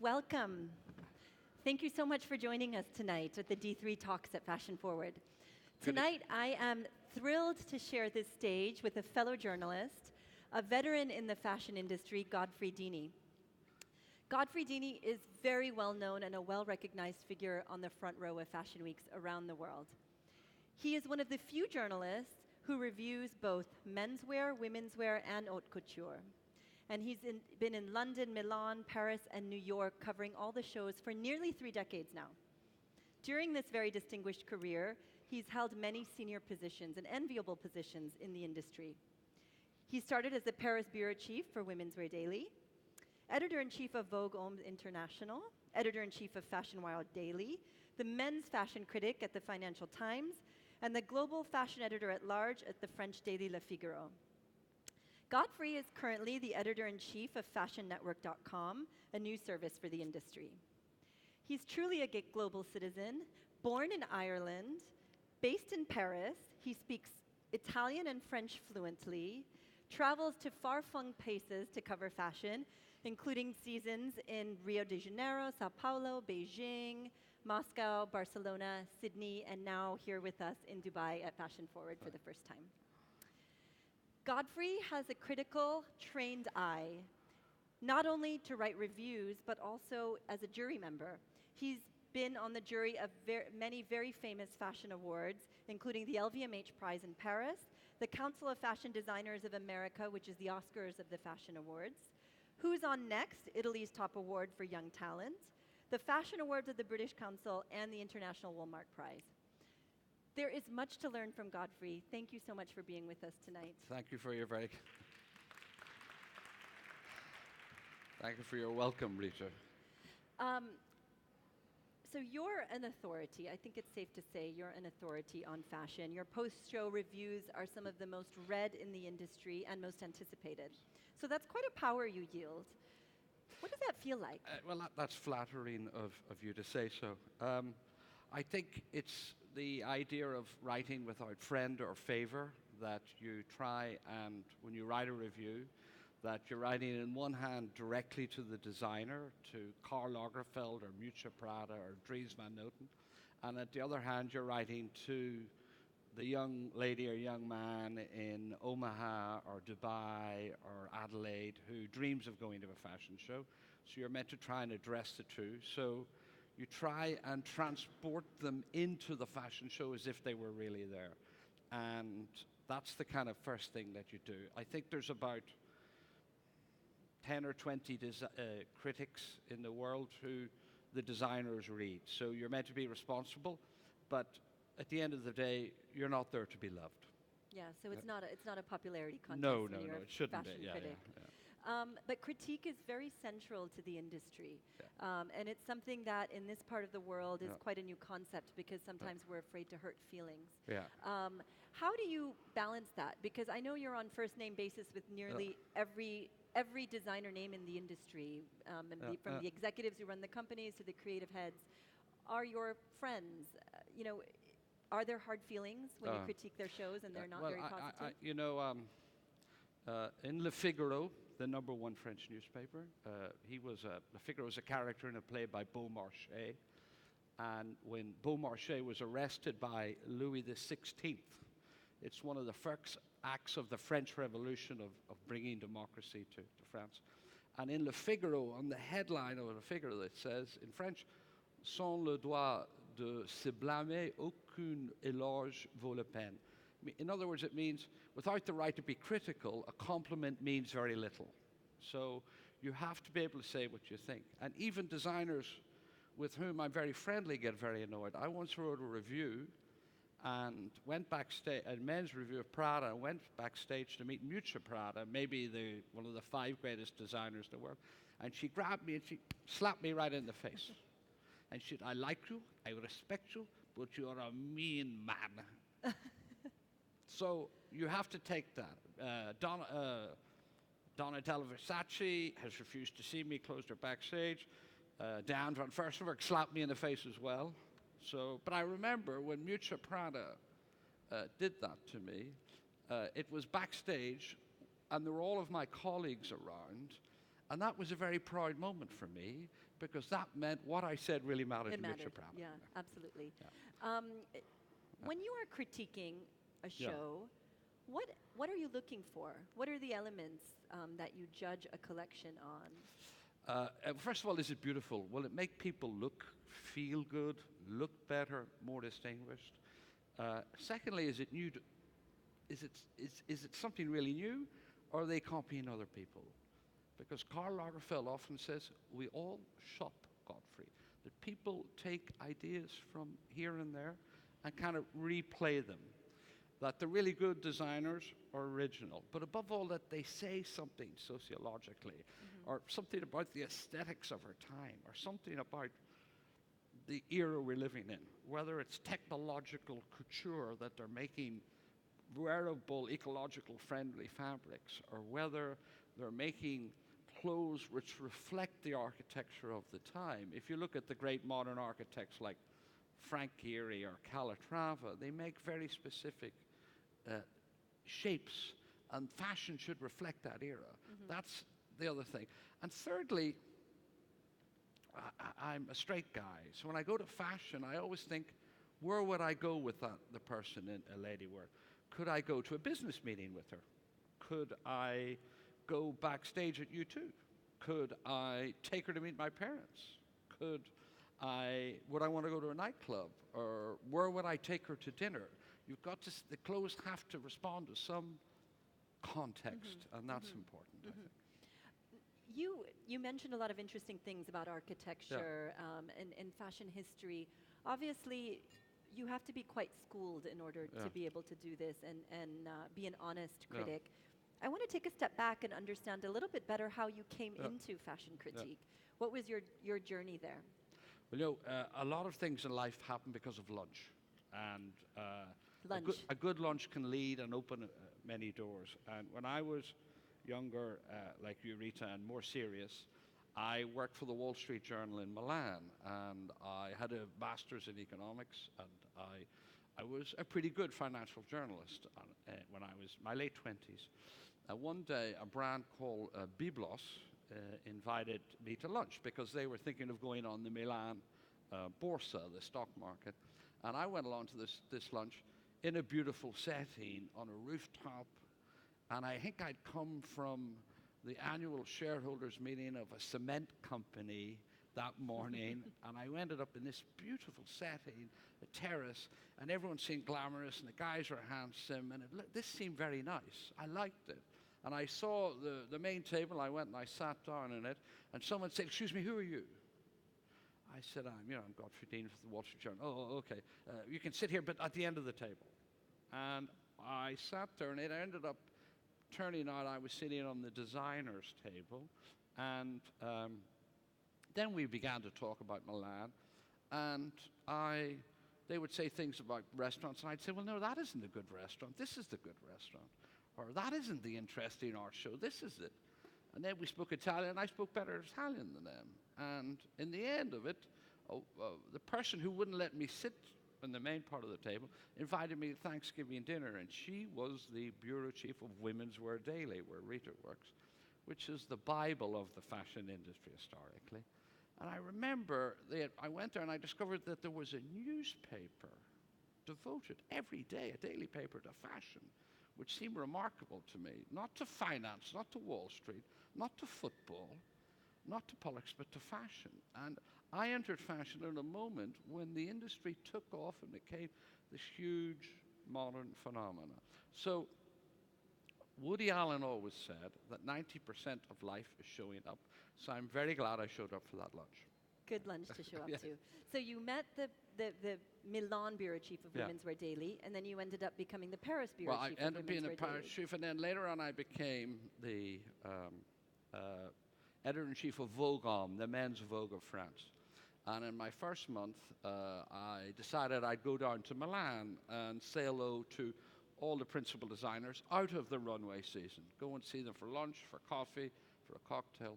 Welcome. Thank you so much for joining us tonight at the D3 Talks at Fashion Forward. Tonight, I am thrilled to share this stage with a fellow journalist, a veteran in the fashion industry, Godfrey Deeny. Godfrey Deeny is very well known and a well-recognized figure on the front row of fashion weeks around the world. He is one of the few journalists who reviews both menswear, womenswear, and haute couture. And he's been in London, Milan, Paris, and New York, covering all the shows for nearly 3 decades now. During this very distinguished career, he's held many senior positions and enviable positions in the industry. He started as the Paris bureau chief for Women's Wear Daily, editor-in-chief of Vogue Homme International, editor-in-chief of Fashion Wild Daily, the men's fashion critic at the Financial Times, and the global fashion editor-at-large at the French daily Le Figaro. Godfrey is currently the editor-in-chief of FashionNetwork.com, a news service for the industry. He's truly a global citizen, born in Ireland, based in Paris. He speaks Italian and French fluently, travels to far-flung places to cover fashion, including seasons in Rio de Janeiro, Sao Paulo, Beijing, Moscow, Barcelona, Sydney, and now here with us in Dubai at Fashion Forward for the first time. Godfrey has a critical, trained eye, not only to write reviews, but also as a jury member. He's been on the jury of many very famous fashion awards, including the LVMH Prize in Paris, the Council of Fashion Designers of America, which is the Oscars of the Fashion Awards, Who's On Next, Italy's top award for young talent, the Fashion Awards of the British Council, and the International Woolmark Prize. There is much to learn from Godfrey. Thank you so much for being with us tonight. Thank you for your Thank you for your welcome, Rita. So you're an authority. I think it's safe to say you're an authority on fashion. Your post-show reviews are some of the most read in the industry and most anticipated. So that's quite a power you yield. What does that feel like? That's flattering of you to say so. I think it's the idea of writing without friend or favor, that you try and when you write a review, that you're writing in one hand directly to the designer, to Karl Lagerfeld or Miuccia Prada or Dries Van Noten, and at the other hand you're writing to the young lady or young man in Omaha or Dubai or Adelaide who dreams of going to a fashion show. So you're meant to try and address the two. So you try and transport them into the fashion show as if they were really there. And that's the kind of first thing that you do. I think there's about 10 or 20 critics in the world who the designers read. So you're meant to be responsible, but at the end of the day, you're not there to be loved. Yeah, so it's not a popularity contest. No, when you're it shouldn't fashion be. critic. But critique is very central to the industry. Yeah. And it's something that in this part of the world is quite a new concept because sometimes we're afraid to hurt feelings. Yeah. How do you balance that? Because I know you're on first name basis with nearly every designer name in the industry, from the executives who run the companies to the creative heads, are your friends. Are there hard feelings when you critique their shows and they're not very positive? In Le Figaro, the #1 French newspaper, Le Figaro was a character in a play by Beaumarchais, and when Beaumarchais was arrested by Louis XVI, it's one of the first acts of the French Revolution of bringing democracy to France. And in Le Figaro, on the headline of Le Figaro, it says, in French, sans le droit de se blâmer, aucun éloge vaut la peine. In other words, it means without the right to be critical, a compliment means very little. So you have to be able to say what you think. And even designers with whom I'm very friendly get very annoyed. I once wrote a review and went backstage, a men's review of Prada, and went backstage to meet Miuccia Prada, maybe one of the 5 greatest designers in the world. And she grabbed me and she slapped me right in the face. And she said, I like you, I respect you, but you're a mean man. So you have to take that. Donatella Versace has refused to see me, closed her backstage. Diane van Furstenberg slapped me in the face as well. But I remember when Miuccia Prada did that to me, it was backstage, and there were all of my colleagues around, and that was a very proud moment for me, because that meant what I said really mattered It to mattered. Richard Brown. Yeah, absolutely. Yeah. Um, when you are critiquing a Yeah. show, what are you looking for? What are the elements that you judge a collection on? First of all, is it beautiful? Will it make people feel good, look better, more distinguished? Secondly, is it new? Is it something really new, or are they copying other people? Because Karl Lagerfeld often says we all shop Godfrey. That people take ideas from here and there and kind of replay them. That the really good designers are original, but above all, that they say something sociologically, or something about the aesthetics of our time, or something about the era we're living in. Whether it's technological couture that they're making wearable, ecological friendly fabrics, or whether they're making clothes which reflect the architecture of the time. If you look at the great modern architects like Frank Gehry or Calatrava, they make very specific shapes, and fashion should reflect that era. That's the other thing. And thirdly, I'm a straight guy, so when I go to fashion, I always think, where would I go with the person in a lady wear? Could I go to a business meeting with her? Could I go backstage at U2? Could I take her to meet my parents? Would I want to go to a nightclub? Or where would I take her to dinner? You've got to, the clothes have to respond to some context, and that's important, I think. You mentioned a lot of interesting things about architecture and fashion history. Obviously, you have to be quite schooled in order to be able to do this and be an honest critic. I want to take a step back and understand a little bit better how you came into fashion critique. What was your journey there? Well, you know, a lot of things in life happen because of lunch. And a good lunch can lead and open many doors. And when I was younger, like you, Rita, and more serious, I worked for the Wall Street Journal in Milan, and I had a master's in economics, and I was a pretty good financial journalist when I was my late 20s. One day, a brand called Byblos invited me to lunch because they were thinking of going on the Milan Borsa, the stock market. And I went along to this lunch in a beautiful setting on a rooftop. And I think I'd come from the annual shareholders meeting of a cement company that morning. And I ended up in this beautiful setting, a terrace, and everyone seemed glamorous, and the guys were handsome. And this seemed very nice. I liked it. And I saw the main table. I went and I sat down in it. And someone said, "Excuse me, who are you?" I said, I'm Godfrey Deeny from the Wall Street Journal. Oh, okay. You can sit here, but at the end of the table. And I sat there, and it ended up turning out I was sitting on the designer's table. And then we began to talk about Milan. And they would say things about restaurants, and I'd say, well, no, that isn't a good restaurant. This is the good restaurant. Or that isn't the interesting art show. This is it. And then we spoke Italian, and I spoke better Italian than them. And in the end of it, the person who wouldn't let me sit in the main part of the table invited me to Thanksgiving dinner, and she was the bureau chief of Women's Wear Daily, where Rita works, which is the Bible of the fashion industry historically. And I remember I went there and I discovered that there was a newspaper devoted every day, a daily paper, to fashion, which seemed remarkable to me. Not to finance, not to Wall Street, not to football, not to politics, but to fashion. And I entered fashion in a moment when the industry took off and became this huge modern phenomena. So Woody Allen always said that 90% of life is showing up. So I'm very glad I showed up for that lunch. Good lunch to show up to. So you met the Milan bureau chief of Women's Wear Daily, and then you ended up becoming the Paris bureau chief of Women's Wear Daily. Well, I ended up being the Paris chief, and then later on I became the editor-in-chief of Vogue Homme, the men's Vogue of France. And in my first month, I decided I'd go down to Milan and say hello to all the principal designers out of the runway season. Go and see them for lunch, for coffee, for a cocktail.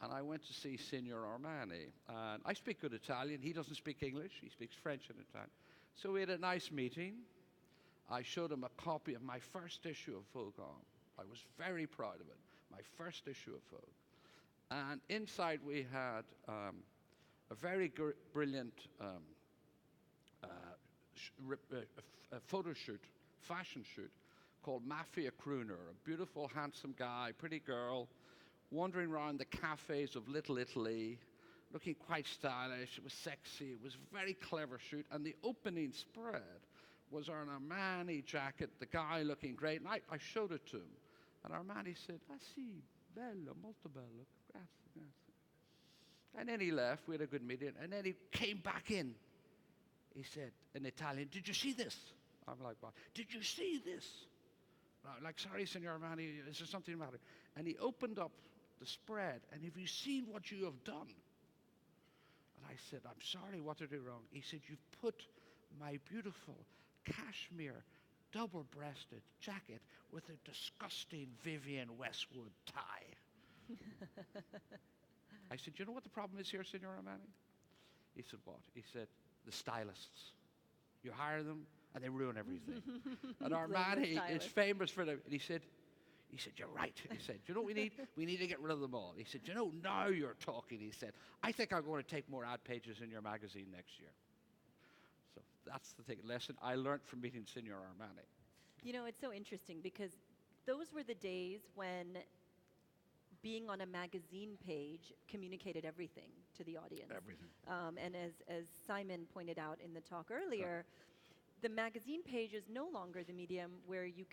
And I went to see Signor Armani. And I speak good Italian. He doesn't speak English. He speaks French and Italian. So we had a nice meeting. I showed him a copy of my first issue of Vogue Homme. I was very proud of it. My first issue of Vogue. And inside we had a very brilliant photo shoot, fashion shoot, called Mafia Crooner, a beautiful, handsome guy, pretty girl, wandering around the cafes of Little Italy, looking quite stylish. It was sexy. It was a very clever shoot. And the opening spread was an Armani jacket, the guy looking great. And I showed it to him. And Armani said, "Ah, sì, bello, molto bello. Grazie, grazie." And then he left. We had a good meeting. And then he came back in. He said in Italian, "Did you see this?" I'm like, "What? Did you see this?" I'm like, "Sorry, Signor Armani, is there something about it?" And he opened up the spread. And have you seen what you have done? And I said, "I'm sorry, what did I do wrong?" He said, "You've put my beautiful cashmere double-breasted jacket with a disgusting Vivienne Westwood tie." I said, "You know what the problem is here, Signor Armani?" He said, "What?" He said, "The stylists. You hire them and they ruin everything." And Armani is famous for them. And he said, "You're right." He said, "You know what we need? We need to get rid of them all." He said, "You know, now you're talking." He said, "I think I'm going to take more ad pages in your magazine next year." So that's the lesson I learned from meeting Signor Armani. You know, it's so interesting because those were the days when being on a magazine page communicated everything to the audience. Everything. And as Simon pointed out in the talk earlier, the magazine page is no longer the medium where you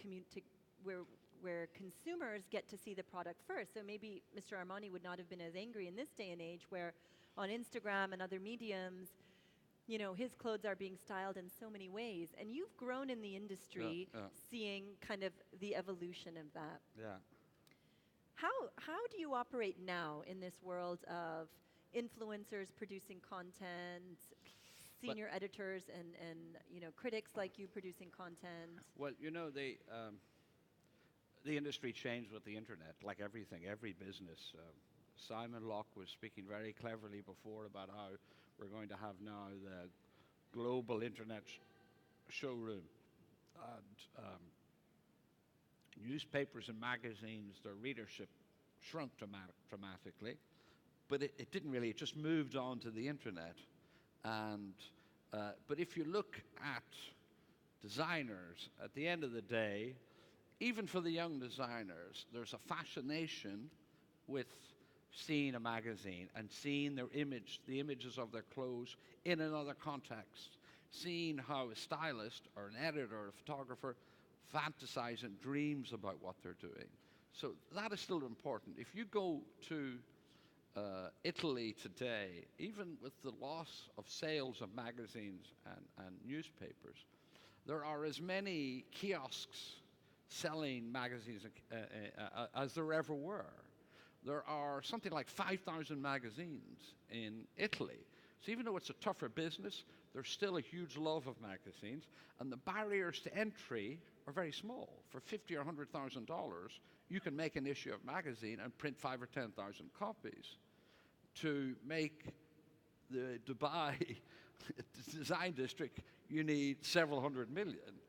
where consumers get to see the product first. So maybe Mr. Armani would not have been as angry in this day and age where on Instagram and other mediums, you know, his clothes are being styled in so many ways. And you've grown in the industry seeing kind of the evolution of that. Yeah. How do you operate now in this world of influencers producing content, senior editors and you know, critics like you producing content? Well, you know, the industry changed with the internet, like everything, every business. Simon Locke was speaking very cleverly before about how we're going to have now the global internet showroom. And newspapers and magazines, their readership shrunk dramatically. But it didn't really, it just moved on to the internet. And but if you look at designers, at the end of the day, even for the young designers, there's a fascination with seeing a magazine and seeing their image, the images of their clothes in another context, seeing how a stylist or an editor or a photographer fantasize and dreams about what they're doing. So that is still important. If you go to Italy today, even with the loss of sales of magazines and newspapers, there are as many kiosks selling magazines as there ever were. There are something like 5,000 magazines in Italy. So even though it's a tougher business, there's still a huge love of magazines, and the barriers to entry are very small. For $50,000 or $100,000, you can make an issue of magazine and print 5,000 or 10,000 copies. To make the Dubai design district, you need several hundred million.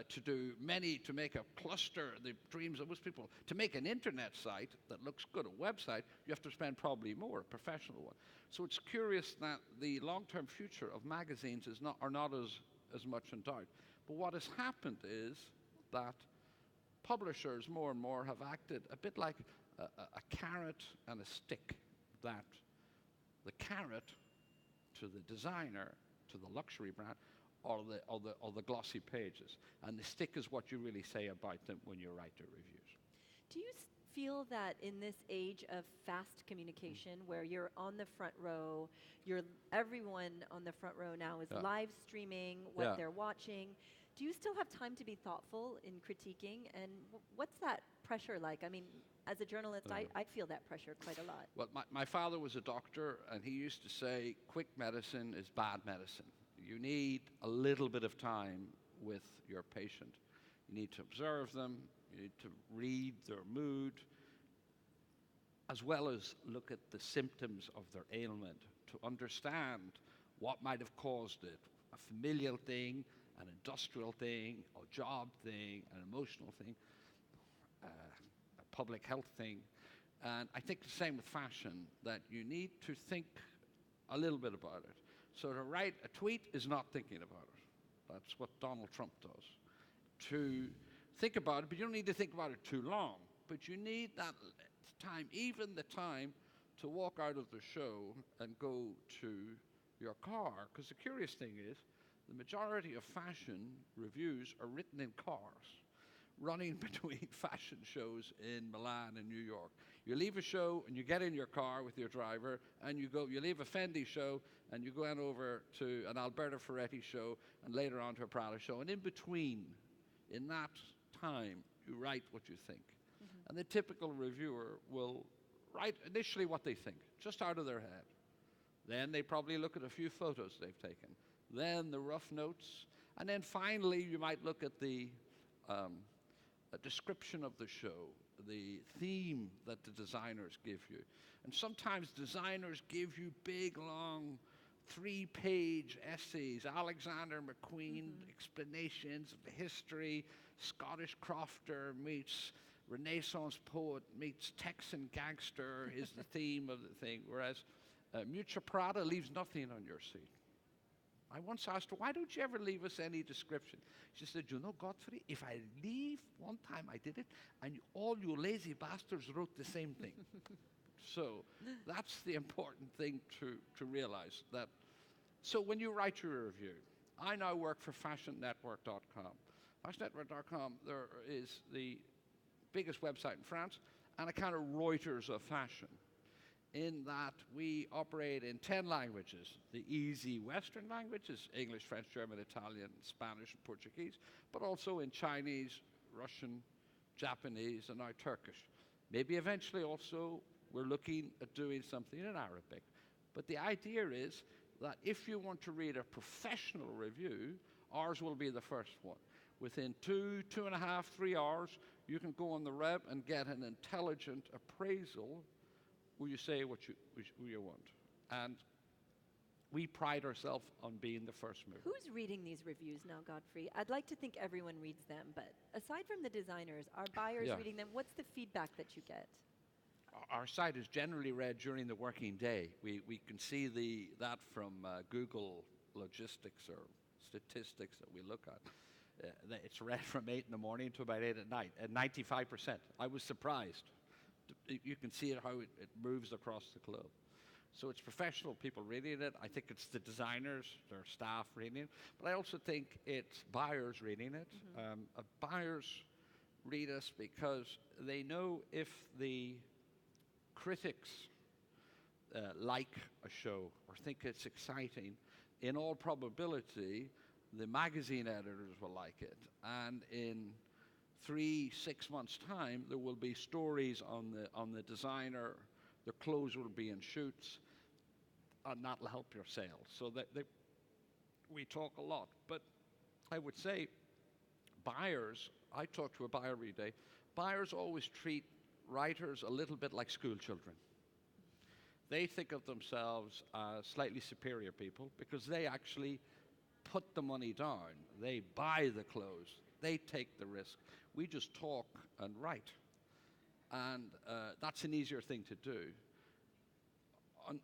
To make a cluster, the dreams of most people, to make an internet site that looks good, a website, you have to spend probably more, a professional one. So it's curious that the long-term future of magazines are not as much in doubt. But what has happened is that publishers more and more have acted a bit like a carrot and a stick, that the carrot to the designer, to the luxury brand, or the glossy pages. And the stick is what you really say about them when you write the reviews. Do you feel that in this age of fast communication, where you're on the front row, everyone on the front row now is live streaming what they're watching, do you still have time to be thoughtful in critiquing? And what's that pressure like? I mean, as a journalist, I feel that pressure quite a lot. Well, my father was a doctor, and he used to say, quick medicine is bad medicine. You need a little bit of time with your patient. You need to observe them, you need to read their mood, as well as look at the symptoms of their ailment to understand what might have caused it, a familial thing, an industrial thing, a job thing, an emotional thing, a public health thing. And I think the same with fashion, that you need to think a little bit about it. So to write a tweet is not thinking about it. That's what Donald Trump does. To think about it, but you don't need to think about it too long. But you need that time, even the time, to walk out of the show and go to your car. Because the curious thing is, the majority of fashion reviews are written in cars, running between fashion shows in Milan and New York. You leave a show and you get in your car with your driver and you leave a Fendi show and you go on over to an Alberto Ferretti show and later on to a Prada show. And in between, in that time, you write what you think. And the typical reviewer will write initially what they think, just out of their head. Then they probably look at a few photos they've taken. Then the rough notes. And then finally, you might look at the a description of the show, the theme that the designers give you. And sometimes designers give you big, long, 3-page essays, Alexander McQueen explanations of the history, Scottish crofter meets Renaissance poet meets Texan gangster is the theme of the thing, whereas Miuccia Prada leaves nothing on your seat. I once asked her, why don't you ever leave us any description? She said, you know, Godfrey, if I leave, one time I did it, and all you lazy bastards wrote the same thing. So that's the important thing to realize. That. So when you write your review, I now work for fashionnetwork.com. Fashionnetwork.com there is the biggest website in France and a kind of Reuters of fashion, in that we operate in 10 languages. The easy Western languages, English, French, German, Italian, Spanish, and Portuguese, but also in Chinese, Russian, Japanese, and now Turkish. Maybe eventually also we're looking at doing something in Arabic. But the idea is that if you want to read a professional review, ours will be the first one. Within 2.5, 3 hours, you can go on the web and get an intelligent appraisal where you say what you want. And we pride ourselves on being the first mover. Who's reading these reviews now, Godfrey? I'd like to think everyone reads them, but aside from the designers, are buyers reading them? What's the feedback that you get? Our site is generally read during the working day. We can see that from Google logistics or statistics that we look at. It's read from 8 in the morning to about 8 at night, at 95%. I was surprised. You can see how it moves across the globe. So it's professional people reading it. I think it's the designers, their staff reading it. But I also think it's buyers reading it. Buyers read us because they know if the critics like a show or think it's exciting, in all probability, the magazine editors will like it. And in 3-6 months' time, there will be stories on the designer. Their clothes will be in shoots, and that'll help your sales. So we talk a lot. But I would say buyers, I talk to a buyer every day, buyers always treat writers a little bit like school children. They think of themselves as slightly superior people because they actually put the money down. They buy the clothes. They take the risk. We just talk and write. And that's an easier thing to do.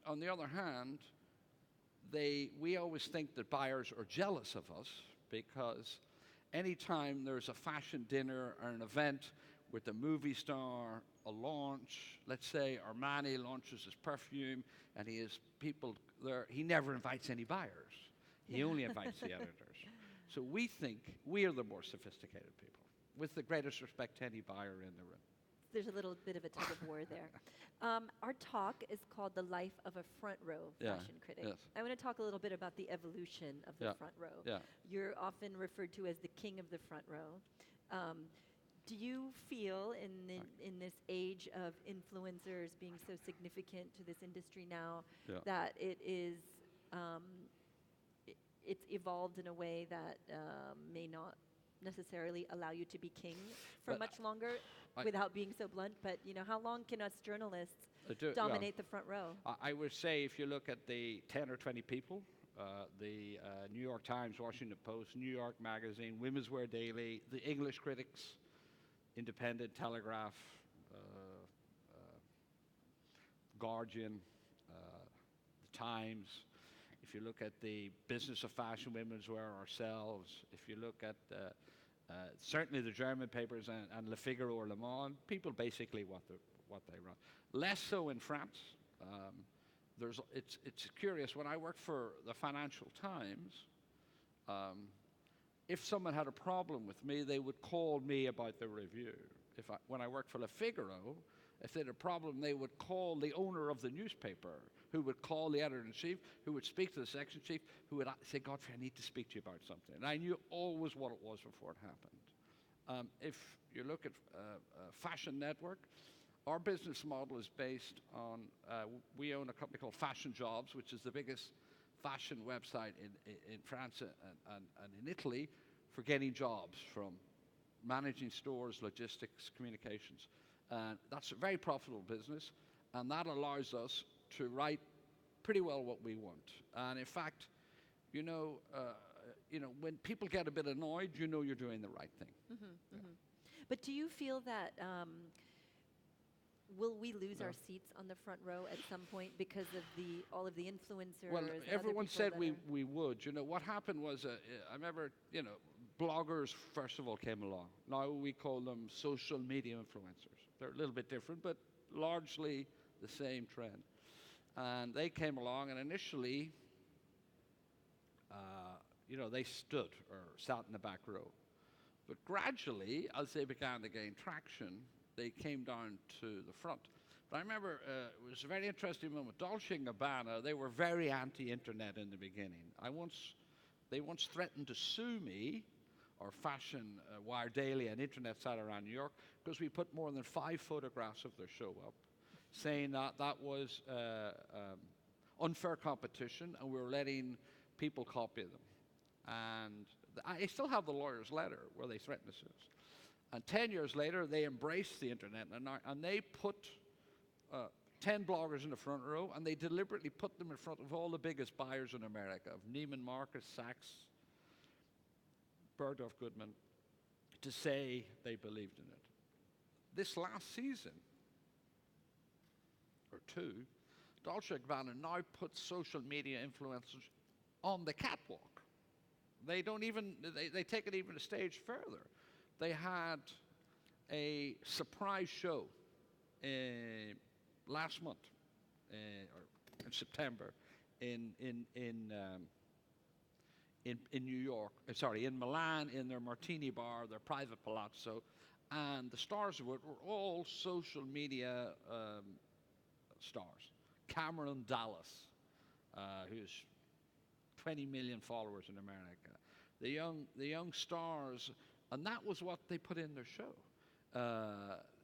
On the other hand, we always think that buyers are jealous of us because anytime there's a fashion dinner or an event with a movie star, a launch, let's say Armani launches his perfume and he has people there, he never invites any buyers. He only invites the editors. So we think we are the more sophisticated people, with the greatest respect to any buyer in the room. There's a little bit of a tug of war there. Our talk is called The Life of a Front Row Fashion Critic. Yes. I want to talk a little bit about the evolution of the front row. Yeah. You're often referred to as the king of the front row. Do you feel in this age of influencers being so significant to this industry now that it is it's evolved in a way that may not necessarily allow you to be king for much longer, without being so blunt? But how long can us journalists dominate the front row? I would say if you look at the 10 or 20 people, the New York Times, Washington Post, New York Magazine, Women's Wear Daily, the English Critics, Independent, Telegraph, Guardian, the Times, if you look at the Business of Fashion, Women's Wear ourselves, if you look at certainly the German papers and Le Figaro or Le Monde, people basically what they run. Less so in France. It's curious. When I worked for the Financial Times, if someone had a problem with me, they would call me about the review. When I worked for Le Figaro, if they had a problem, they would call the owner of the newspaper, who would call the editor-in-chief, who would speak to the section chief, who would say, Godfrey, I need to speak to you about something. And I knew always what it was before it happened. If you look at Fashion Network, our business model is based on, we own a company called Fashion Jobs, which is the biggest fashion website in France and in Italy for getting jobs, from managing stores, logistics, communications. That's a very profitable business, and that allows us to write pretty well what we want. And in fact, when people get a bit annoyed, you know you're doing the right thing. But do you feel that will we lose our seats on the front row at some point because of all of the influencers? Well, everyone said we would. What happened was, I remember, bloggers first of all came along. Now we call them social media influencers. They're a little bit different, but largely the same trend. And they came along, and initially, they stood or sat in the back row. But gradually, as they began to gain traction, they came down to the front. But I remember it was a very interesting moment. Dolce & Gabbana, they were very anti-internet in the beginning. They once threatened to sue me, or Fashion Wire Daily, an internet site around New York, because we put more than 5 photographs of their show up, saying that was unfair competition and we were letting people copy them. And I still have the lawyer's letter where they threatened to sue us. And 10 years later, they embraced the internet, and they put 10 bloggers in the front row, and they deliberately put them in front of all the biggest buyers in America, of Neiman Marcus, Saks, Bergdorf Goodman, to say they believed in it. This last season, or two, Dolce & Gabbana now puts social media influencers on the catwalk. They take it even a stage further. They had a surprise show last month, or in September, in New York. In Milan, in their Martini bar, their private palazzo, and the stars of it were all social media stars. Cameron Dallas, who's 20 million followers in America. The young stars, and that was what they put in their show.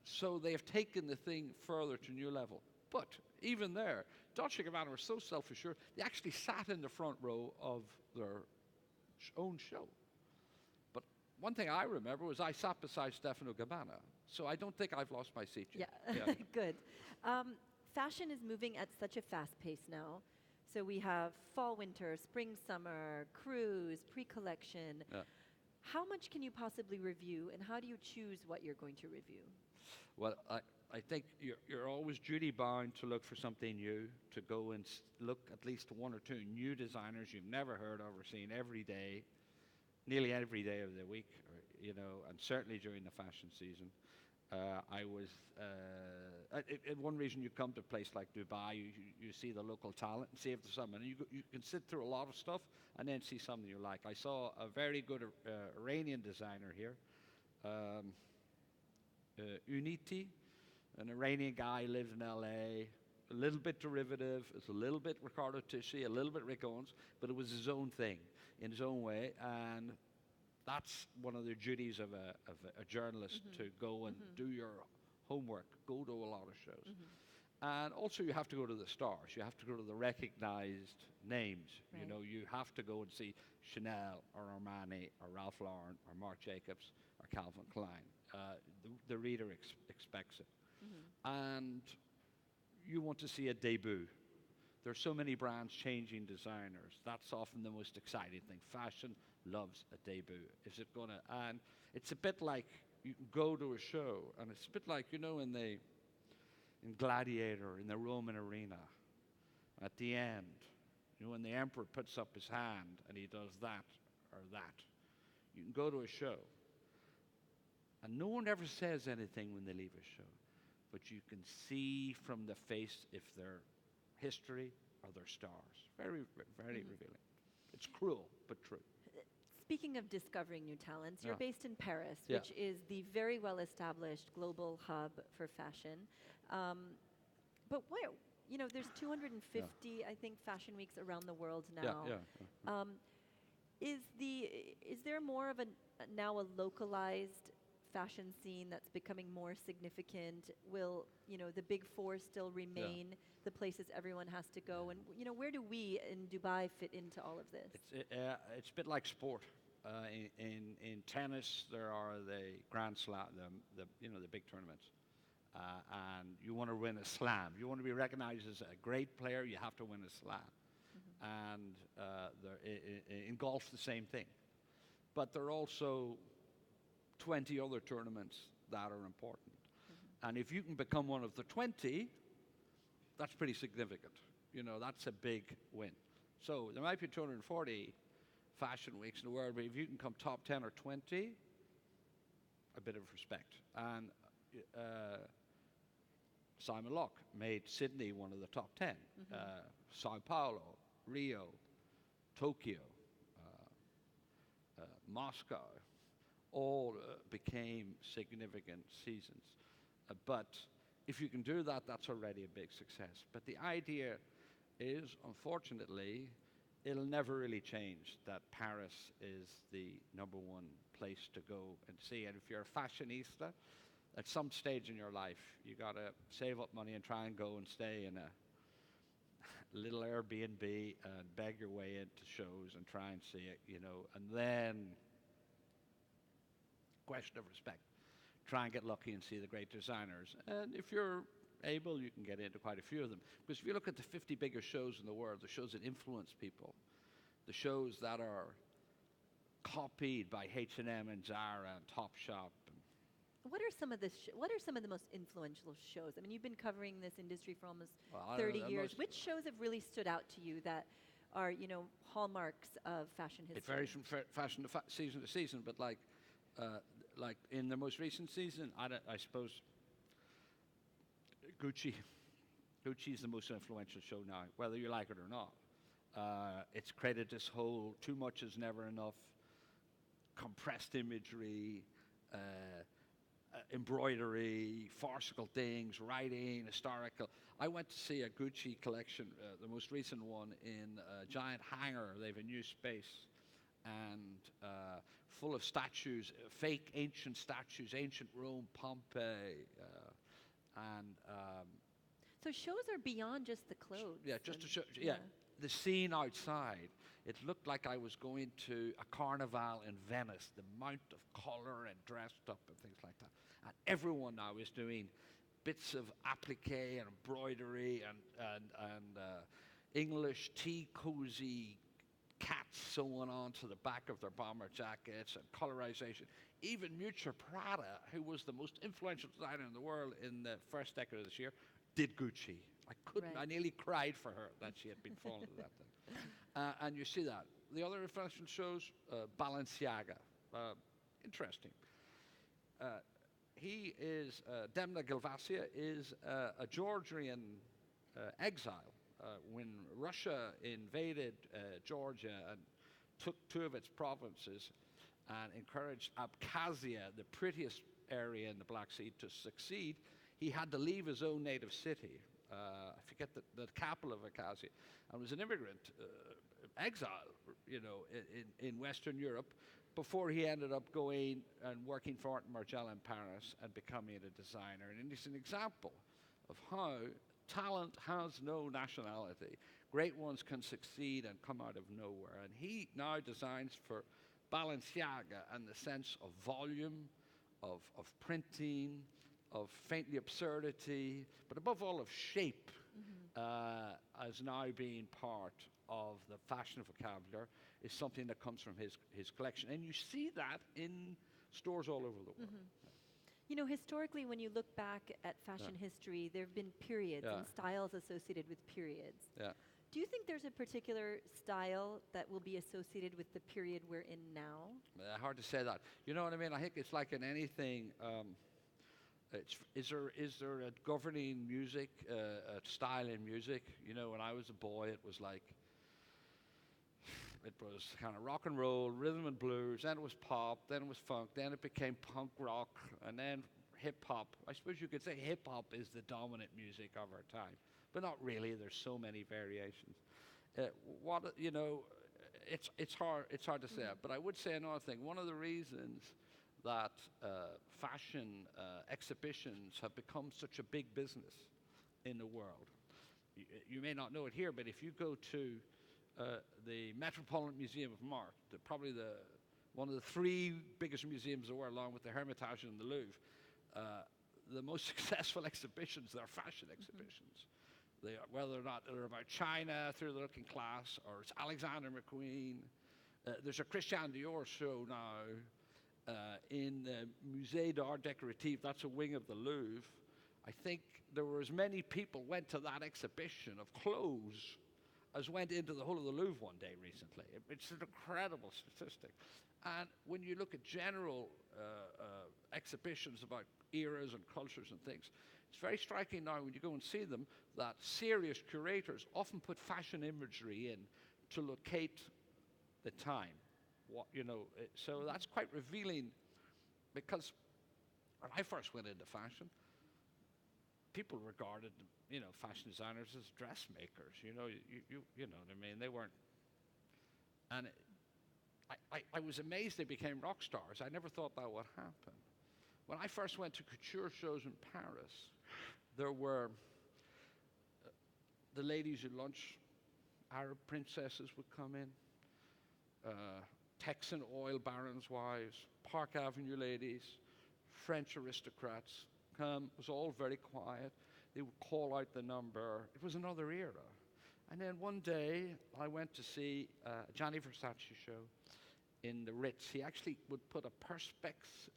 So they have taken the thing further to a new level. But even there, Dolce & Gabbana were so self-assured, they actually sat in the front row of their own show. But one thing I remember was I sat beside Stefano Gabbana, so I don't think I've lost my seat yet. Yeah. Good. Fashion is moving at such a fast pace now. So we have fall, winter, spring, summer, cruise, pre-collection. Yeah. How much can you possibly review, and how do you choose what you're going to review? Well, I think you're always duty-bound to look for something new, to go and look at least one or two new designers you've never heard of or seen every day, nearly every day of the week, and certainly during the fashion season. One reason you come to a place like Dubai, you see the local talent and see if there's something. And you can sit through a lot of stuff and then see something you like. I saw a very good Iranian designer here, Uniti, an Iranian guy, lives in LA, a little bit derivative, it's a little bit Riccardo Tisci, a little bit Rick Owens, but it was his own thing, in his own way, and that's one of the duties of a journalist, to go and do your homework, go to a lot of shows. And also you have to go to the stars, you have to go to the recognized names. Right. You have to go and see Chanel or Armani or Ralph Lauren or Marc Jacobs or Calvin Klein. The reader expects it. And you want to see a debut. There's so many brands changing designers. That's often the most exciting thing. Fashion loves a debut. Is it gonna? And it's a bit like you can go to a show, and it's a bit like in Gladiator, in the Roman arena. at the end, when the emperor puts up his hand and he does that or that. You can go to a show, and no one ever says anything when they leave a show, but you can see from the face if they're history or they're stars. Very, very revealing. It's cruel, but true. Speaking of discovering new talents, you're Yeah. based in Paris, Yeah. which is the very well-established global hub for fashion. But where, there's 250, I think, fashion weeks around the world now. Yeah. Is there more of now a localized fashion scene that's becoming more significant? Will the big four still remain the places everyone has to go? And where do we in Dubai fit into all of this? It's a bit like sport. In tennis, there are the Grand Slam, the big tournaments, and you want to win a slam. You want to be recognized as a great player. You have to win a slam. And in golf, the same thing. But there are also 20 other tournaments that are important. And if you can become one of the 20, that's pretty significant. That's a big win. So there might be 240 fashion weeks in the world, but if you can come top 10 or 20, a bit of respect. And Simon Locke made Sydney one of the top 10. Sao Paulo, Rio, Tokyo, Moscow, all became significant seasons. But if you can do that, that's already a big success. But the idea is, unfortunately, it'll never really change that Paris is the number one place to go and see. And if you're a fashionista, at some stage in your life, you got to save up money and try and go and stay in a little Airbnb and beg your way into shows and try and see it, and then, question of respect, try and get lucky and see the great designers. And if you're able, you can get into quite a few of them. Because if you look at the 50 biggest shows in the world, the shows that influence people, the shows that are copied by H&M and Zara and Topshop. What are some of the most influential shows? I mean, you've been covering this industry for almost 30 years. Which shows have really stood out to you that are, hallmarks of fashion history? It varies from fashion to season to season, but like in the most recent season, I suppose Gucci. Gucci is the most influential show now, whether you like it or not. It's created this whole too much is never enough, compressed imagery, embroidery, farcical things, writing, historical. I went to see a Gucci collection, the most recent one, in a giant hangar. They have a new space, and full of statues, fake ancient statues, ancient Rome, Pompeii, and so shows are beyond just the clothes. Yeah, just to show. Yeah, the scene outside. It looked like I was going to a carnival in Venice. The amount of color and dressed up and things like that. And everyone now is doing bits of applique and embroidery and English tea cozy cats sewn onto the back of their bomber jackets and colorization. Even Miuccia Prada, who was the most influential designer in the world in the first decade of this year, did Gucci. I nearly cried for her that she had been falling to that thing. And you see that. The other influential shows, Balenciaga. Interesting. He is, Demna Ghelvasia is a Georgian exile. When Russia invaded Georgia and took two of its provinces and encouraged Abkhazia, the prettiest area in the Black Sea, to succeed, he had to leave his own native city. I forget the capital of Abkhazia, and was an immigrant exile, in Western Europe, before he ended up going and working for Art Margiela in Paris and becoming a designer. And it's an example of how talent has no nationality. Great ones can succeed and come out of nowhere. And he now designs for Balenciaga and the sense of volume, of printing, of faintly absurdity, but above all of shape, as now being part of the fashion vocabulary, is something that comes from his collection. And you see that in stores all over the world. Historically, when you look back at fashion history, there have been periods and styles associated with periods. Yeah. Do you think there's a particular style that will be associated with the period we're in now? Hard to say that. You know what I mean? I think it's like in anything. Is there a governing music, a style in music? You know, when I was a boy, it was kind of rock and roll, rhythm and blues. Then it was pop. Then it was funk. Then it became punk rock, and then hip hop. I suppose you could say hip hop is the dominant music of our time, but not really. There's so many variations. It's hard to say. But I would say another thing. One of the reasons that fashion exhibitions have become such a big business in the world. You may not know it here, but if you go to the Metropolitan Museum of Art, one of the three biggest museums in the world, along with the Hermitage and the Louvre, the most successful exhibitions are fashion exhibitions. They are, whether or not they're about China through the looking class, or it's Alexander McQueen. There's a Christian Dior show now in the Musée d'Art Décoratif. That's a wing of the Louvre. I think there were as many people went to that exhibition of clothes as went into the whole of the Louvre one day recently. It's an incredible statistic. And when you look at general exhibitions about eras and cultures and things, it's very striking now when you go and see them that serious curators often put fashion imagery in to locate the time. So that's quite revealing, because when I first went into fashion, people regarded fashion designers as dressmakers. You know what I mean. They weren't, and I was amazed they became rock stars. I never thought that would happen. When I first went to couture shows in Paris, there were the ladies at lunch, Arab princesses would come in, Texan oil barons' wives, Park Avenue ladies, French aristocrats come. It was all very quiet. They would call out the number. It was another era. And then one day, I went to see a Gianni Versace show in the Ritz. He actually would put a perspex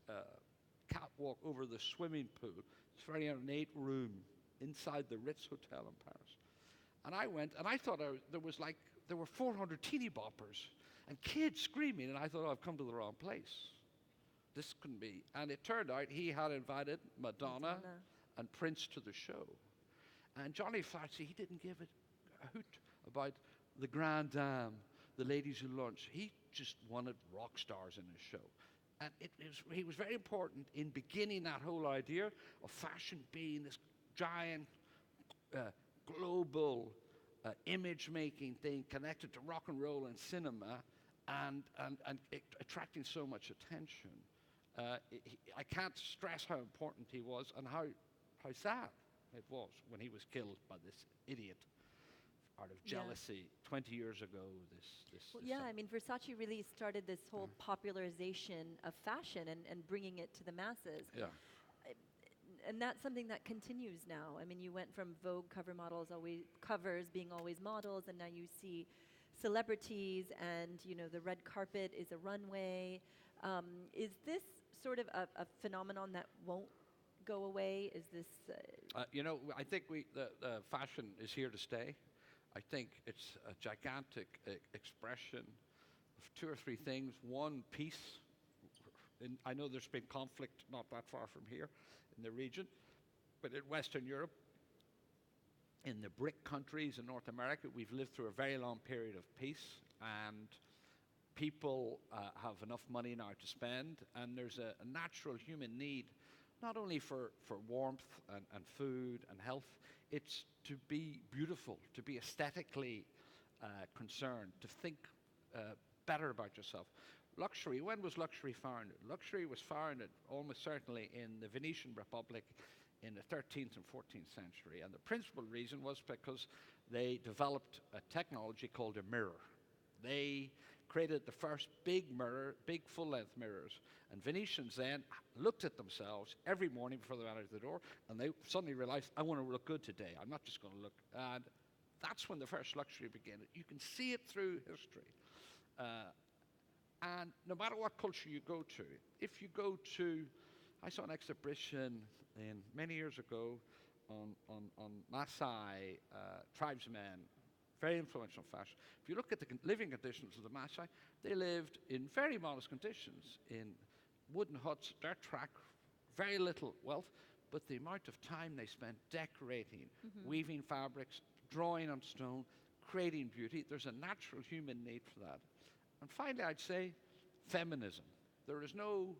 catwalk over the swimming pool. It's very ornate room inside the Ritz Hotel in Paris. And I went, and I thought there were 400 teeny boppers and kids screaming, and I thought, I've come to the wrong place. This couldn't be. And it turned out he had invited Madonna and Prince to the show. And Johnny Versace, he didn't give a hoot about the grand dame, the ladies who lunch. He just wanted rock stars in his show. And he was very important in beginning that whole idea of fashion being this giant global image-making thing connected to rock and roll and cinema, and attracting so much attention. I can't stress how important he was, and how sad it was when he was killed by this idiot out of jealousy 20 years ago. I mean, Versace really started this whole popularization of fashion and bringing it to the masses. Yeah. And that's something that continues now. I mean, you went from Vogue covers being always models, and now you see celebrities, and the red carpet is a runway. Is this sort of a phenomenon that won't go away? Is this? I think the fashion is here to stay. I think it's a gigantic expression of two or three things. One, peace. I know there's been conflict not that far from here in the region, but in Western Europe, in the BRIC countries in North America, we've lived through a very long period of peace, and people have enough money now to spend, and there's a natural human need, not only for warmth and food and health. It's to be beautiful, to be aesthetically concerned, to think better about yourself. Luxury, when was luxury founded? Luxury was founded almost certainly in the Venetian Republic in the 13th and 14th century. And the principal reason was because they developed a technology called a mirror. They created the first big mirror, big full-length mirrors. And Venetians then looked at themselves every morning before they went out the door, and they suddenly realized, I want to look good today. I'm not just going to look. And that's when the first luxury began. You can see it through history. And no matter what culture you go to, if you go to, I saw an exhibition many years ago on Maasai tribesmen very influential in fashion. If you look at the living conditions of the Magi, they lived in very modest conditions, in wooden huts, dirt track, very little wealth, but the amount of time they spent decorating, weaving fabrics, drawing on stone, creating beauty, there's a natural human need for that. And finally, I'd say feminism. There is no,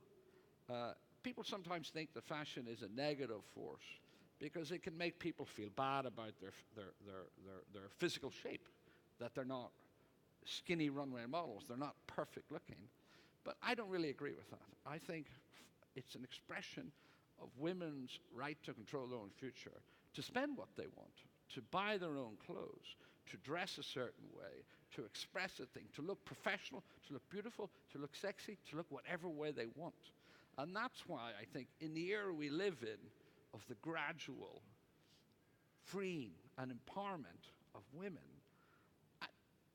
people sometimes think that fashion is a negative force because it can make people feel bad about their physical shape, that they're not skinny runway models, they're not perfect looking. But I don't really agree with that. I think it's an expression of women's right to control their own future, to spend what they want, to buy their own clothes, to dress a certain way, to express a thing, to look professional, to look beautiful, to look sexy, to look whatever way they want. And that's why I think in the era we live in, of the gradual freeing and empowerment of women,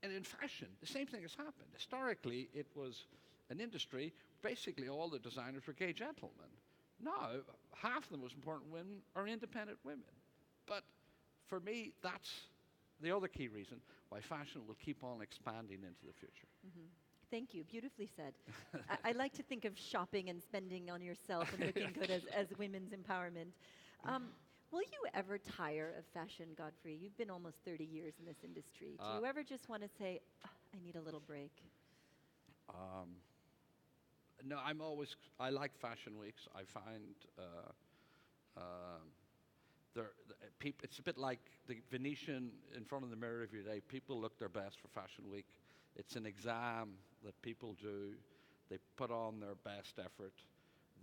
and in fashion, the same thing has happened. Historically, it was an industry, basically all the designers were gay gentlemen. Now, half of the most important women are independent women. But for me, that's the other key reason why fashion will keep on expanding into the future. Thank you. Beautifully said. I like to think of shopping and spending on yourself and looking good as women's empowerment. Will you ever tire of fashion, Godfrey? You've been almost 30 years in this industry. Do you ever just want to say, I need a little break? No, I like fashion weeks. I find it's a bit like the Venetian in front of the mirror every day. People look their best for Fashion Week. It's an exam that people do. They put on their best effort.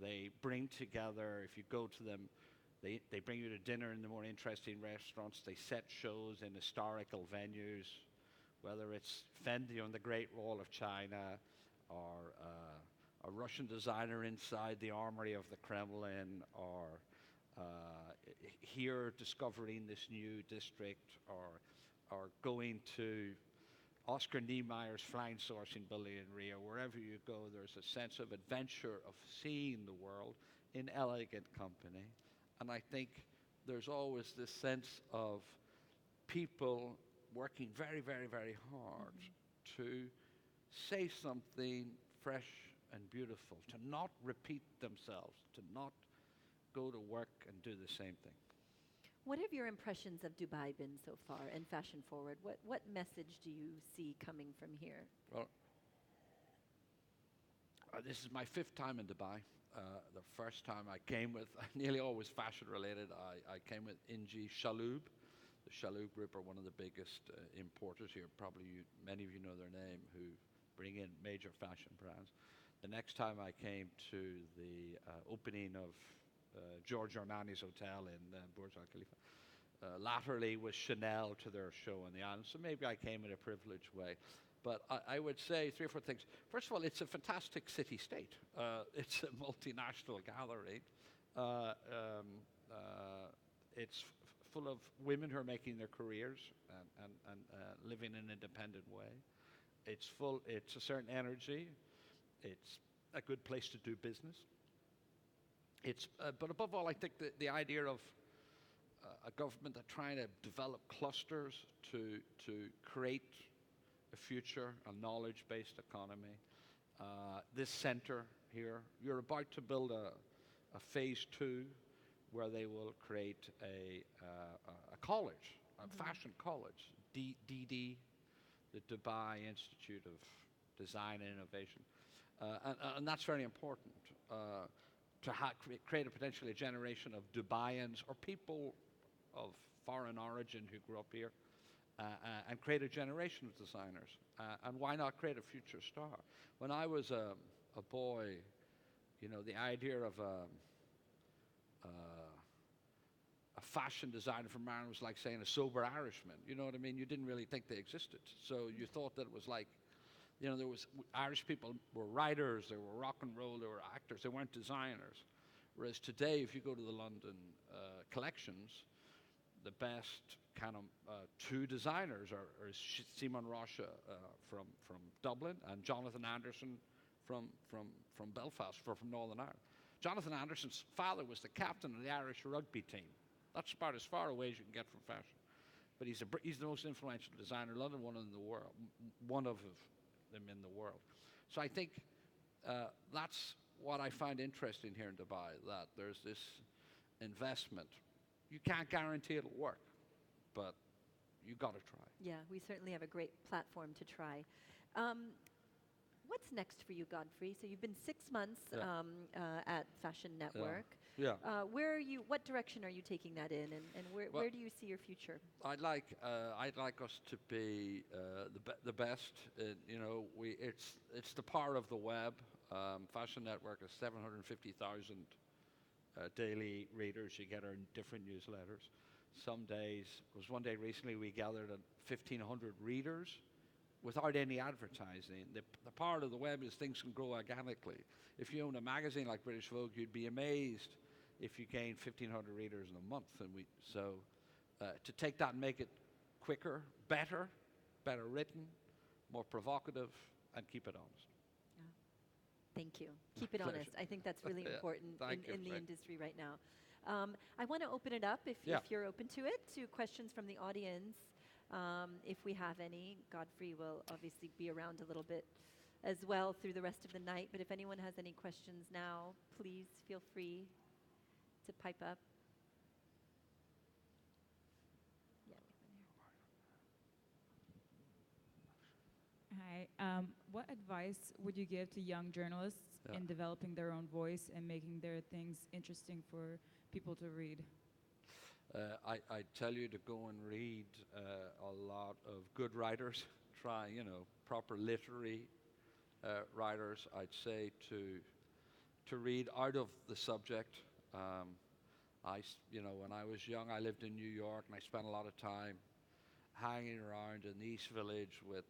They bring together, if you go to them, they bring you to dinner in the more interesting restaurants. They set shows in historical venues, whether it's Fendi on the Great Wall of China or a Russian designer inside the armory of the Kremlin, or here discovering this new district, or going to Oscar Niemeyer's flying sourcing building in Rio. Wherever you go, there's a sense of adventure, of seeing the world in elegant company. And I think there's always this sense of people working very, very, very hard to say something fresh and beautiful, to not repeat themselves, to not go to work and do the same thing. What have your impressions of Dubai been so far and Fashion Forward? What message do you see coming from here? Well, this is my 5th time in Dubai. The first time I came with, nearly always fashion related, I came with Inji Shaloub. The Shaloub Group are one of the biggest importers here. Probably many of you know their name, who bring in major fashion brands. The next time I came to the opening of Giorgio Armani's hotel in Burj Al Khalifa, latterly was Chanel to their show on the island. So maybe I came in a privileged way. But I would say 3 or 4 things. First of all, it's a fantastic city-state. It's a multinational gathering. It's full of women who are making their careers and living in an independent way. It's a certain energy. It's a good place to do business. But above all, I think the idea of a government that trying to develop clusters to create a future, a knowledge-based economy. This center here, you're about to build a phase 2 where they will create a college, a fashion college, Deeny, the Dubai Institute of Design and Innovation. And that's very important, to create potentially a generation of Dubaians or people of foreign origin who grew up here, and create a generation of designers. And why not create a future star? When I was a boy, the idea of a fashion designer from Ireland was like saying a sober Irishman. You know what I mean? You didn't really think they existed. So you thought that it was like, there was Irish people were writers, they were rock and roll, they were actors, they weren't designers. Whereas today, if you go to the London collections, the best kind of 2 designers are Simon Rocha from Dublin and Jonathan Anderson from Belfast, from Northern Ireland. Jonathan Anderson's father was the captain of the Irish rugby team. That's about as far away as you can get from fashion. but he's the most influential designer in London, one in the world, one of them in the world. So I think that's what I find interesting here in Dubai, that there's this investment. You can't guarantee it'll work, but you got to try. Yeah, we certainly have a great platform to try. What's next for you, Godfrey? So you've been 6 months at Fashion Network. Yeah. Where are you? What direction are you taking that in, and where do you see your future? I'd like us to be the best. It's the power of the web. Fashion Network has 750,000 daily readers. You get our different newsletters. Some days, it was one day recently, we gathered 1,500 readers without any advertising. The power of the web is things can grow organically. If you own a magazine like British Vogue, you'd be amazed if you gain 1,500 readers in a month. And to take that and make it quicker, better written, more provocative, and keep it honest. Yeah. Thank you. Keep it honest. I think that's really important in the industry right now. I want to open it up, if you're open to it, to questions from the audience. If we have any, Godfrey will obviously be around a little bit as well through the rest of the night. But if anyone has any questions now, please feel free to pipe up. Hi. What advice would you give to young journalists in developing their own voice and making their things interesting for people to read? I tell you to go and read a lot of good writers. Try, proper literary writers. I'd say to read out of the subject. When I was young, I lived in New York, and I spent a lot of time hanging around in the East Village with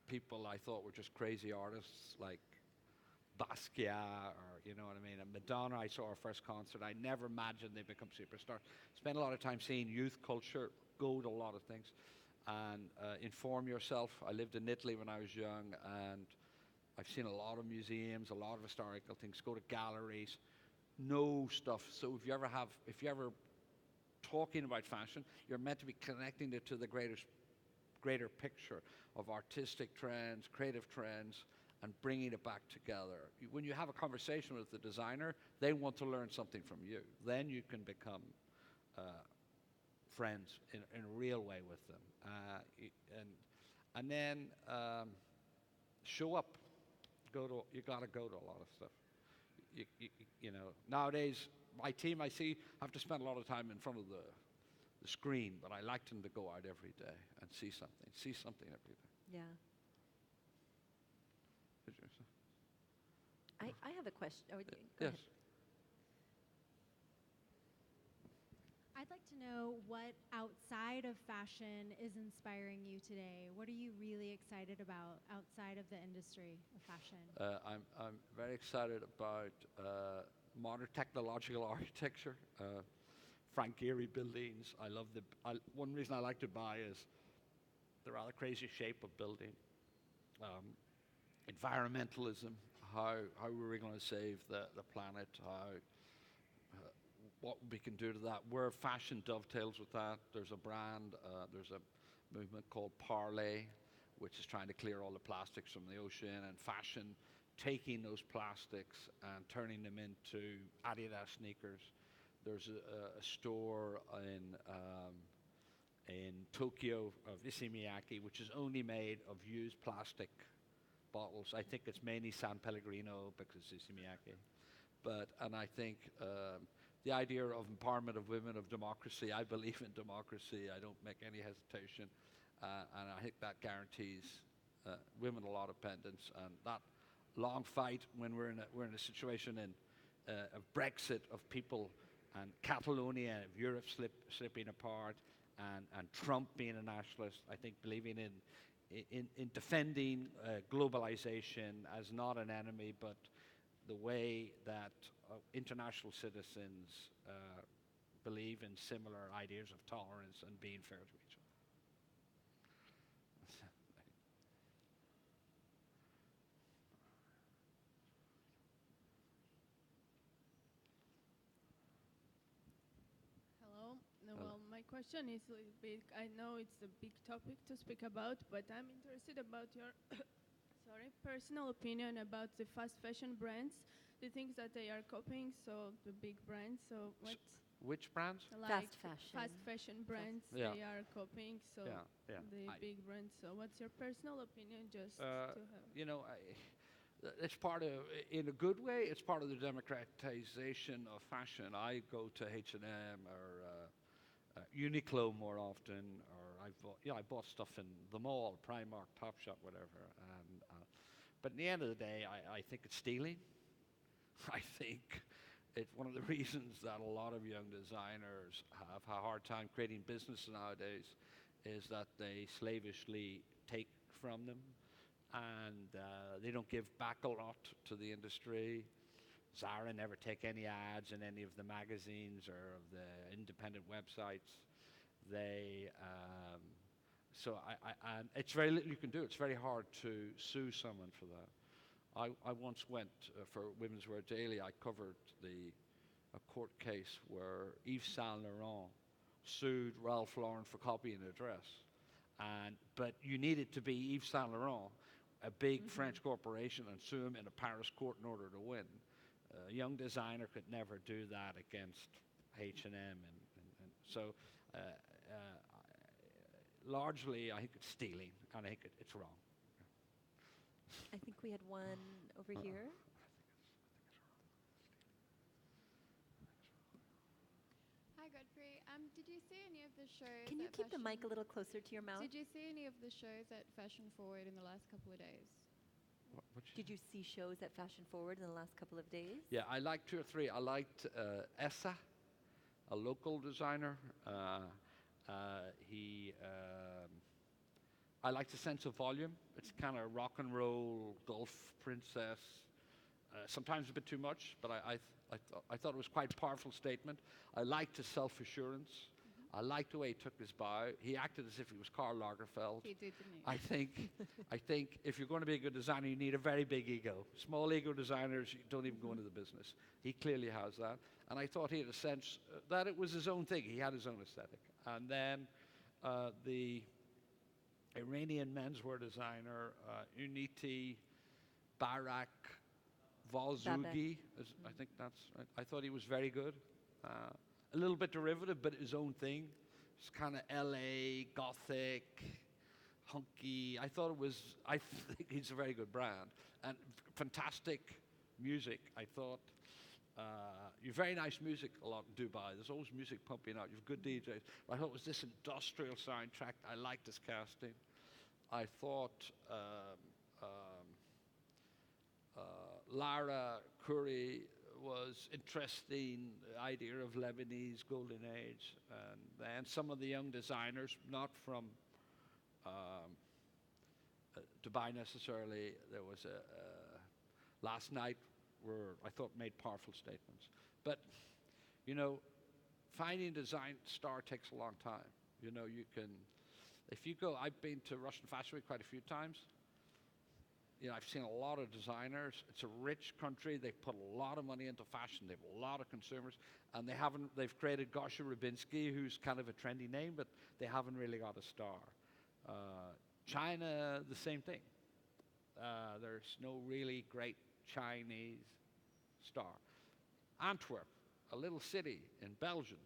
people I thought were just crazy artists, like Basquiat, or you know what I mean, and Madonna. I saw her first concert. I never imagined they'd become superstars. Spent a lot of time seeing youth culture, go to a lot of things, and inform yourself. I lived in Italy when I was young, and I've seen a lot of museums, a lot of historical things. Go to galleries, know stuff. So if you're ever talking about fashion, you're meant to be connecting it to the greater picture of artistic trends, creative trends, and bringing it back together. When you have a conversation with the designer, they want to learn something from you. Then you can become friends in a real way with them. And then show up. You got to go to a lot of stuff. Nowadays, my team I see have to spend a lot of time in front of the screen, but I like them to go out every day and see something every day. Yeah. I have a question. Go ahead. I'd like to know what outside of fashion is inspiring you today. What are you really excited about outside of the industry of fashion? I'm very excited about modern technological architecture. Frank Gehry buildings. One reason I like Dubai is the rather crazy shape of building. Environmentalism, how we're going to save the planet, what we can do to that, where fashion dovetails with that. There's a brand, there's a movement called Parley, which is trying to clear all the plastics from the ocean, and fashion taking those plastics and turning them into Adidas sneakers. There's a store in Tokyo of Issey Miyake, which is only made of used plastic bottles. I think it's mainly San Pellegrino because it's Issey Miyake. And I think the idea of empowerment of women, of democracy, I believe in democracy. I don't make any hesitation. And I think that guarantees women a lot of independence. And that long fight when we're in a situation of Brexit, of people, and Catalonia, of Europe slipping apart, and Trump being a nationalist, I think believing in defending globalization as not an enemy, but the way that international citizens believe in similar ideas of tolerance and being fair to each other. Hello. No, well, my question is a little big. I know it's a big topic to speak about, but I'm interested about your personal opinion about the fast fashion brands. The things that they are copying, so the big brands. So what? Which brands? Like Fast fashion. fast fashion brands, Yeah. they are copying. So Yeah. the big brands. So what's your personal opinion? Just to have. You know, it's part of, in a good way, it's part of the democratization of fashion. I go to H&M or Uniqlo more often, or I bought stuff in the mall, Primark, Topshop, whatever. And, but in the end of the day, I think it's stealing. I think it's one of the reasons that a lot of young designers have a hard time creating business nowadays is that they slavishly take from them, and they don't give back a lot to the industry. Zara never take any ads in any of the magazines or of the independent websites. They and it's very little you can do. It's very hard to sue someone for that. I once went for Women's Wear Daily. I covered a court case where Yves Saint Laurent sued Ralph Lauren for copying a dress, but you needed to be Yves Saint Laurent, a big French corporation, and sue him in a Paris court in order to win. A young designer could never do that against H&M, and so largely I think it's stealing, and I think it's wrong. I think we had one over here. Hi, Godfrey. Did you see any of the shows? Can you at keep the mic a Fashion- little closer to your mouth? Did you see any of the shows at Fashion Forward in the last couple of days? Did you see shows at Fashion Forward in the last couple of days? Yeah, I liked 2 or 3. I liked Essa, a local designer. I liked the sense of volume. It's kind of rock and roll, golf princess. Sometimes a bit too much, but I thought it was quite a powerful statement. I liked his self-assurance. I liked the way he took his bow. He acted as if he was Karl Lagerfeld. He did, didn't he? I think if you're going to be a good designer, you need a very big ego. Small ego designers don't even go into the business. He clearly has that. And I thought he had a sense that it was his own thing. He had his own aesthetic. And then the Iranian menswear designer, Uniti Barak Valzugi, I think that's right. I thought he was very good. A little bit derivative, but his own thing. It's kind of LA, gothic, hunky. I think he's a very good brand. And fantastic music. I thought, you have very nice music a lot in Dubai. There's always music pumping out. You have good DJs. I thought it was this industrial soundtrack. I liked his casting. I thought Lara Khoury was interesting, the idea of Lebanese golden age. And then some of the young designers, not from Dubai necessarily, there was last night were, I thought, made powerful statements. But, you know, finding a design star takes a long time. You know, you can, if you go, I've been to Russian Fashion Week quite a few times. You know, I've seen a lot of designers. It's a rich country. They put a lot of money into fashion. They have a lot of consumers. And they've created Gosha Rubinski, who's kind of a trendy name, but they haven't really got a star. China, the same thing. There's no really great Chinese star. Antwerp, a little city in Belgium,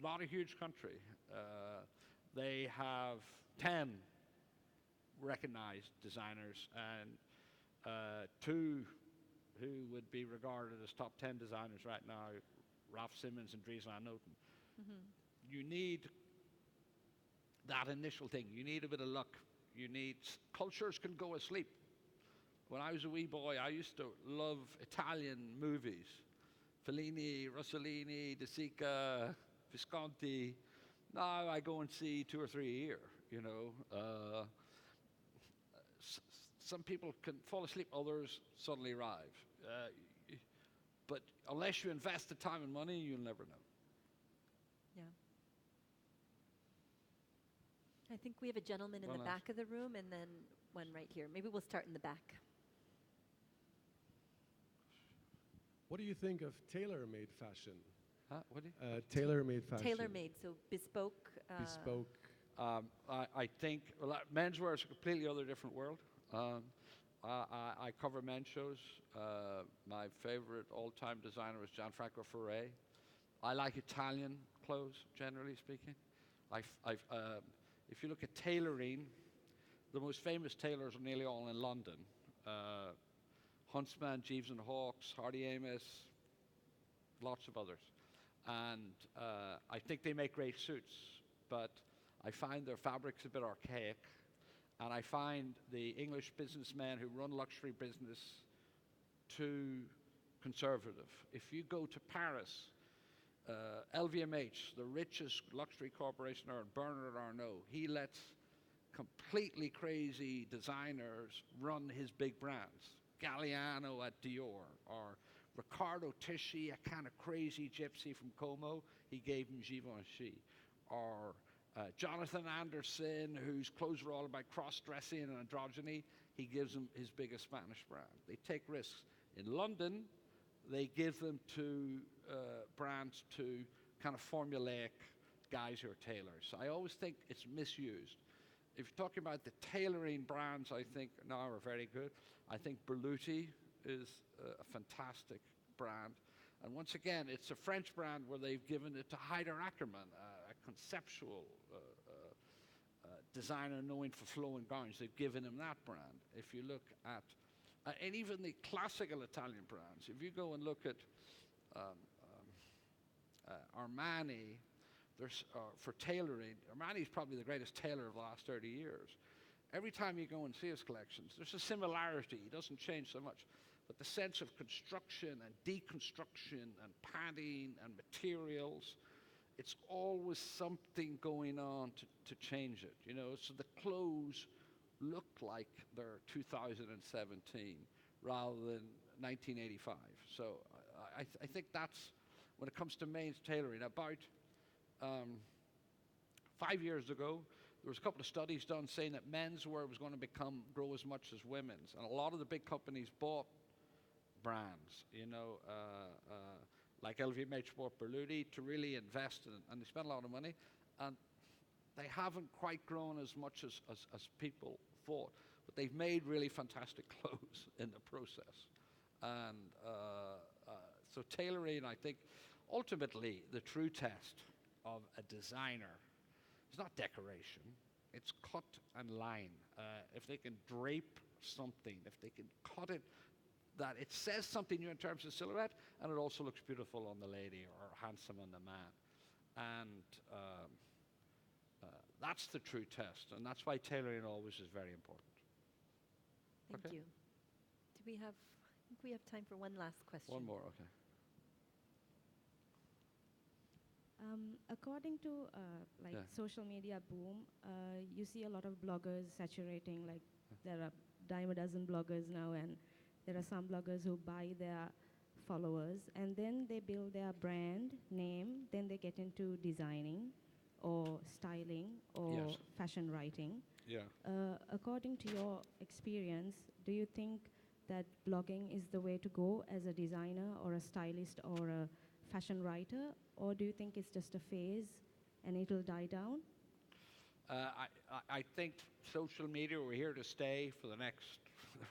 not a huge country. They have 10 recognized designers and 2 who would be regarded as top 10 designers right now, Ralph Simmons and Dries Van Noten. You need that initial thing. You need a bit of luck. You need, cultures can go asleep. When I was a wee boy, I used to love Italian movies. Fellini, Rossellini, De Sica, Visconti. Now I go and see 2 or 3 a year, you know. Some people can fall asleep, others suddenly arrive. But unless you invest the time and money, you'll never know. Yeah. I think we have a gentleman in the back of the room and then one right here. Maybe we'll start in the back. What do you think of tailor-made fashion? What do you? Tailor-made fashion. Tailor-made, so bespoke. Bespoke. I think menswear is a completely other different world. I cover men's shows. My favorite all-time designer is Gianfranco Ferré. I like Italian clothes, generally speaking. If you look at tailoring, the most famous tailors are nearly all in London. Huntsman, Jeeves and Hawkes, Hardy Amis, lots of others. And I think they make great suits, but I find their fabric's a bit archaic. And I find the English businessmen who run luxury business too conservative. If you go to Paris, LVMH, the richest luxury corporation on earth, Bernard Arnault, he lets completely crazy designers run his big brands. Galliano at Dior, or Riccardo Tisci, a kind of crazy gypsy from Como, he gave him Givenchy. Or Jonathan Anderson, whose clothes are all about cross-dressing and androgyny, he gives them his biggest Spanish brand. They take risks. In London, they give them to brands to kind of formulaic guys who are tailors. I always think it's misused. If you're talking about the tailoring brands, I think now are very good. I think Berluti is a fantastic brand. And once again, it's a French brand where they've given it to Haider Ackermann, a conceptual designer known for flowing gowns. They've given him that brand. If you look at, and even the classical Italian brands, if you go and look at Armani, there's, for tailoring, Armani is probably the greatest tailor of the last 30 years. Every time you go and see his collections, there's a similarity. He doesn't change so much. But the sense of construction and deconstruction and padding and materials, it's always something going on to change it, you know. So the clothes look like they're 2017 rather than 1985. So I think that's, when it comes to men's tailoring, about 5 years ago, there was a couple of studies done saying that menswear was going to grow as much as women's. And a lot of the big companies bought brands, you know, like LVMH bought Berluti to really invest in it, and they spent a lot of money, and they haven't quite grown as much as people thought, but they've made really fantastic clothes in the process. And so tailoring, I think, ultimately the true test of a designer is not decoration, it's cut and line. If they can drape something, if they can cut it, that it says something new in terms of silhouette, and it also looks beautiful on the lady or handsome on the man. And that's the true test, and that's why tailoring always is very important. Thank Okay. you. Do we have, I think we have time for one last question. One more, okay. According to Yeah. social media boom, you see a lot of bloggers saturating, like there are dime a dozen bloggers now, and there are some bloggers who buy their followers and then they build their brand name, then they get into designing or styling or Yes. fashion writing. Yeah. According to your experience, do you think that blogging is the way to go as a designer or a stylist or a fashion writer, or do you think it's just a phase and it'll die down? I think social media, we're here to stay for the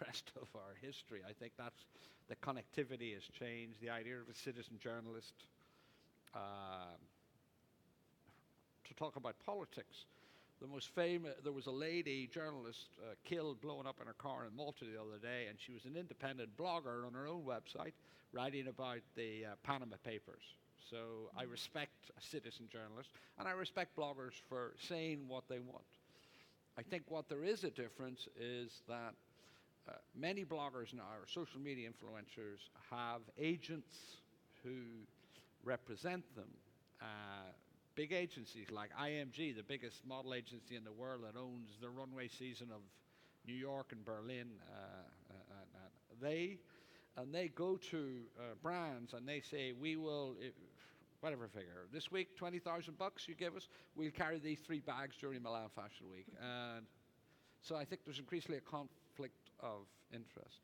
rest of our history. I think that's, the connectivity has changed. The idea of a citizen journalist, to talk about politics. The most famous, there was a lady journalist killed, blown up in her car in Malta the other day, and she was an independent blogger on her own website writing about the Panama Papers. So I respect a citizen journalist, and I respect bloggers for saying what they want. I think what there is a difference is that many bloggers now, or social media influencers, have agents who represent them. Big agencies like IMG, the biggest model agency in the world that owns the runway season of New York and Berlin, they go to brands and they say, we will, whatever figure, this week $20,000 you give us, we'll carry these 3 bags during Milan Fashion Week. And so I think there's increasingly a conflict of interest.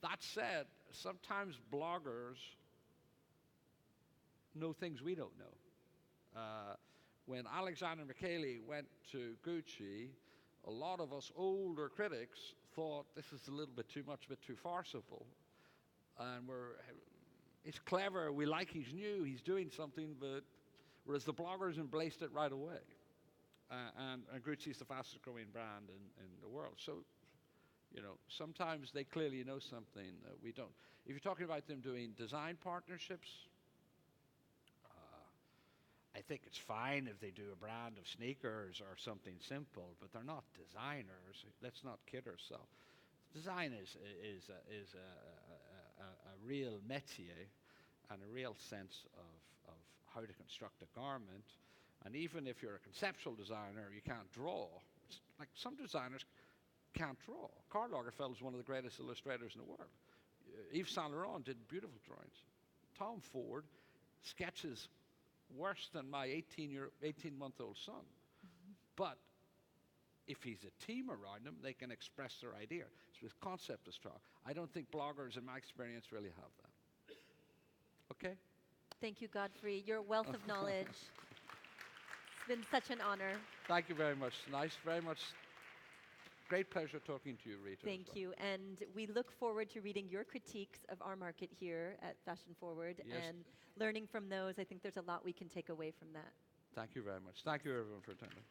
That said, sometimes bloggers know things we don't know. When Alexander McHaley went to Gucci, a lot of us older critics thought this is a little bit too much, a bit too farcical. And it's clever, we like he's new, he's doing something, but whereas the bloggers embraced it right away. And Gucci's the fastest growing brand in the world. So, sometimes they clearly know something that we don't. If you're talking about them doing design partnerships, I think it's fine if they do a brand of sneakers or something simple, but they're not designers. Let's not kid ourselves. Design is a real métier and a real sense of how to construct a garment. And even if you're a conceptual designer, you can't draw. It's like some designers can't draw. Karl Lagerfeld is one of the greatest illustrators in the world. Yves Saint Laurent did beautiful drawings. Tom Ford sketches worse than my 18-month-old son. But if he's a team around him, they can express their idea. So his concept is strong. I don't think bloggers, in my experience, really have that. Okay? Thank you, Godfrey. Your wealth of knowledge. It's been such an honor. Thank you very much. Nice, very much. Great pleasure talking to you, Rita. Thank you. And we look forward to reading your critiques of our market here at Fashion Forward and learning from those. I think there's a lot we can take away from that. Thank you very much. Thank you, everyone, for attending.